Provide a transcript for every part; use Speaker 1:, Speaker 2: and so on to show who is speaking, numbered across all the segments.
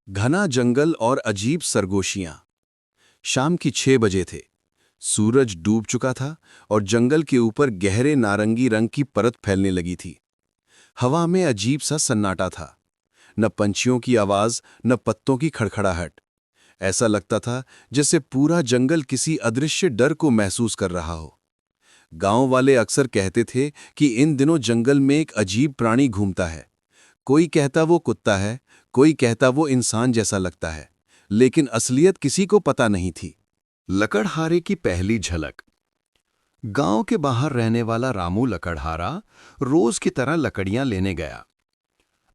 Speaker 1: घना जंगल और अजीब सरगोशियां। शाम की 6 बजे थे। सूरज डूब चुका था और जंगल के ऊपर गहरे नारंगी रंग की परत फैलने लगी थी। हवा में अजीब सा सन्नाटा था। न पंछियों की आवाज, न पत्तों की खड़खड़ाहट। ऐसा लगता था जैसे पूरा जंगल किसी अदृश्य डर को महसूस कर रहा हो। गांव वाले अक्सर कहते थे कि इन दिनों जंगल में एक अजीब प्राणी घूमता है। कोई कहता वो कुत्ता है, कोई कहता वो इंसान जैसा लगता है, लेकिन असलियत किसी को पता नहीं थी।
Speaker 2: लकड़हारे की पहली झलक। गांव के बाहर रहने वाला रामू लकड़हारा रोज की तरह लकड़ियां लेने गया।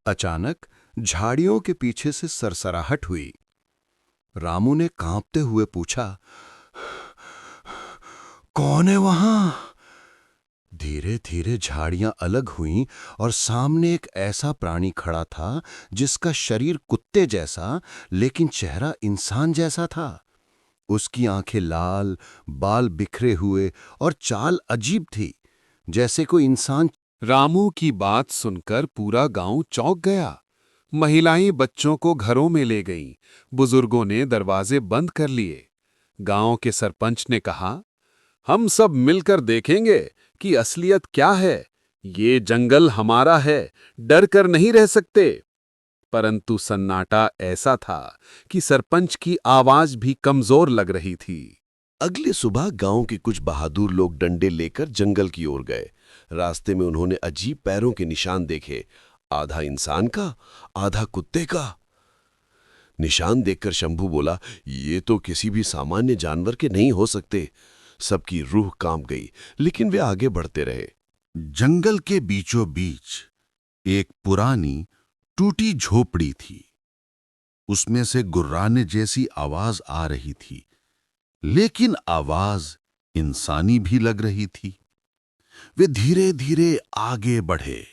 Speaker 2: अचानक झाड़ियों के पीछे से सरसराहट हुई। रामू ने कांपते हुए पूछा, कौन है वहां? धीरे धीरे झाड़ियां अलग हुईं और सामने एक ऐसा प्राणी खड़ा था जिसका शरीर कुत्ते जैसा लेकिन चेहरा इंसान जैसा था। उसकी आंखें लाल, बाल बिखरे हुए और चाल अजीब थी, जैसे कोई इंसान।
Speaker 3: रामू की बात सुनकर पूरा गांव चौंक गया। महिलाएं बच्चों को घरों में ले गईं, बुजुर्गों ने दरवाजे बंद कर लिए। गांव के सरपंच ने कहा, हम सब मिलकर देखेंगे कि असलियत क्या है। ये जंगल हमारा है, डर कर नहीं रह सकते। परंतु सन्नाटा ऐसा था कि सरपंच की आवाज भी कमजोर लग रही थी।
Speaker 4: अगली सुबह गांव के कुछ बहादुर लोग डंडे लेकर जंगल की ओर गए। रास्ते में उन्होंने अजीब पैरों के निशान देखे, आधा इंसान का, आधा कुत्ते का। निशान देखकर शंभू बोला, ये तो किसी भी सामान्य जानवर के नहीं हो सकते। सबकी रूह कांप गई, लेकिन वे आगे बढ़ते रहे।
Speaker 5: जंगल के बीचों बीच एक पुरानी टूटी झोपड़ी थी। उसमें से गुर्राने जैसी आवाज आ रही थी, लेकिन आवाज इंसानी भी लग रही थी। वे धीरे धीरे आगे बढ़े।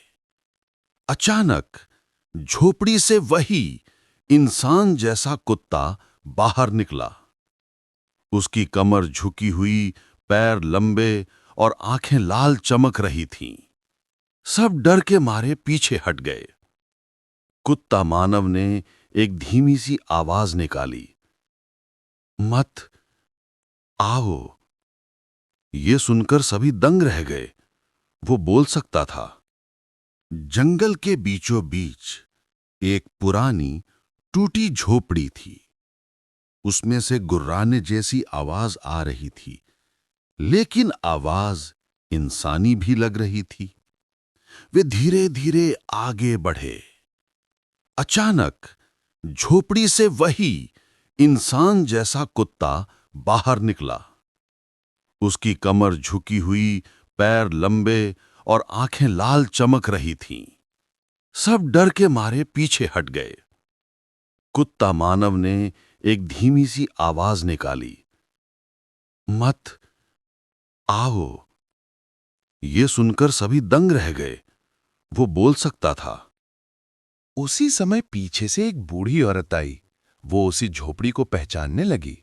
Speaker 5: अचानक झोपड़ी से वही इंसान जैसा कुत्ता बाहर निकला। उसकी कमर झुकी हुई, पैर लंबे और आंखें लाल चमक रही थीं। सब डर के मारे पीछे हट गए। कुत्ता मानव ने एक धीमी सी आवाज निकाली, मत आओ। ये सुनकर सभी दंग रह गए। वो बोल सकता था। जंगल के बीचों बीच एक पुरानी टूटी झोपड़ी थी। उसमें से गुर्राने जैसी आवाज आ रही थी, लेकिन आवाज इंसानी भी लग रही थी। वे धीरे धीरे आगे बढ़े। अचानक झोपड़ी से वही इंसान जैसा कुत्ता बाहर निकला। उसकी कमर झुकी हुई, पैर लंबे और आंखें लाल चमक रही थीं। सब डर के मारे पीछे हट गए। कुत्ता मानव ने एक धीमी सी आवाज निकाली, मत आओ। ये सुनकर सभी दंग रह गए। वो बोल सकता था।
Speaker 6: उसी समय पीछे से एक बूढ़ी औरत आई। वो उसी झोपड़ी को पहचानने लगी।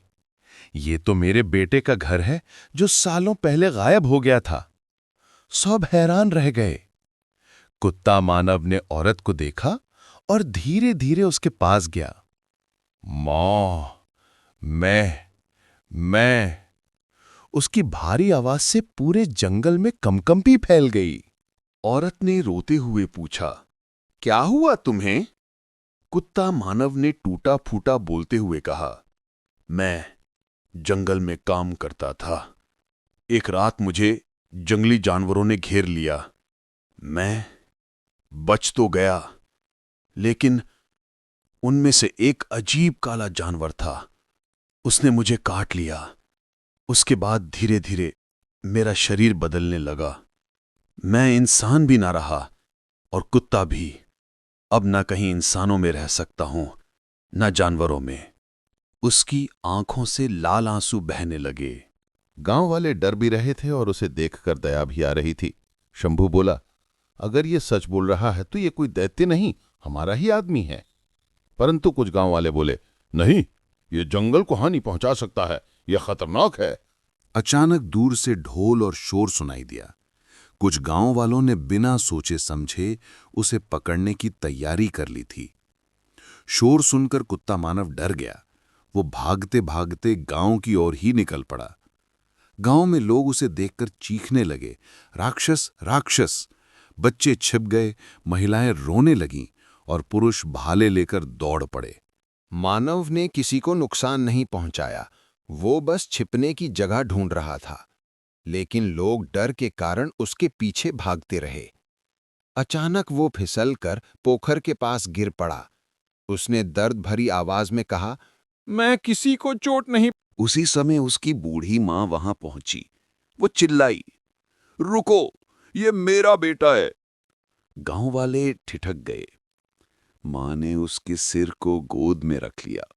Speaker 6: ये तो मेरे बेटे का घर है जो सालों पहले गायब हो गया था। सब हैरान रह गए। कुत्ता मानव ने औरत को देखा और धीरे धीरे उसके पास गया। मौं, मैं उसकी भारी आवाज से पूरे जंगल में कंपकंपी फैल गई।
Speaker 3: औरत ने रोते हुए पूछा, क्या हुआ तुम्हें? कुत्ता मानव ने टूटा फूटा बोलते हुए कहा, मैं जंगल में काम करता था। एक रात मुझे जंगली जानवरों ने घेर लिया। मैं बच तो गया, लेकिन उनमें से एक अजीब काला जानवर था। उसने मुझे काट लिया। उसके बाद धीरे धीरे मेरा शरीर बदलने लगा। मैं इंसान भी ना रहा और कुत्ता भी। अब न कहीं इंसानों में रह सकता हूं, न जानवरों में। उसकी आंखों से लाल आंसू बहने लगे।
Speaker 5: गांव वाले डर भी रहे थे और उसे देखकर दया भी आ रही थी। शंभू बोला, अगर ये सच बोल रहा है तो ये कोई दैत्य नहीं, हमारा ही आदमी है। परंतु कुछ गांव वाले बोले, नहीं, ये जंगल को हानि पहुंचा सकता है, यह खतरनाक है। अचानक दूर से ढोल और शोर सुनाई दिया। कुछ गांव वालों ने बिना सोचे समझे उसे पकड़ने की तैयारी कर ली थी। शोर सुनकर कुत्ता मानव डर गया। वो भागते भागते गांव की ओर ही निकल पड़ा। गांव में लोग उसे देखकर चीखने लगे, राक्षस राक्षस। बच्चे छिप गए, महिलाएं रोने लगीं और पुरुष भाले लेकर दौड़ पड़े।
Speaker 1: मानव ने किसी को नुकसान नहीं पहुंचाया, वो बस छिपने की जगह ढूंढ रहा था। लेकिन लोग डर के कारण उसके पीछे भागते रहे। अचानक वो फिसलकर पोखर के पास गिर पड़ा। उसने दर्द भरी आवाज में कहा, मैं किसी को चोट नहीं।
Speaker 4: उसी समय उसकी बूढ़ी मां वहां पहुंची। वो चिल्लाई, रुको, ये मेरा बेटा है। गांव वाले ठिठक गए। मां ने उसके सिर को गोद में रख लिया।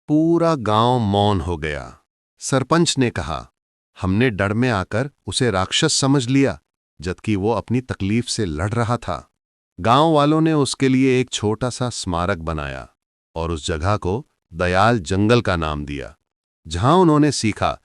Speaker 2: पूरा गांव मौन हो गया। सरपंच ने कहा, हमने डर में आकर उसे राक्षस समझ लिया, जबकि वो अपनी तकलीफ से लड़ रहा था। गांव वालों ने उसके लिए एक छोटा सा स्मारक बनाया और उस जगह को दयाल जंगल का नाम दिया, जहां उन्होंने सीखा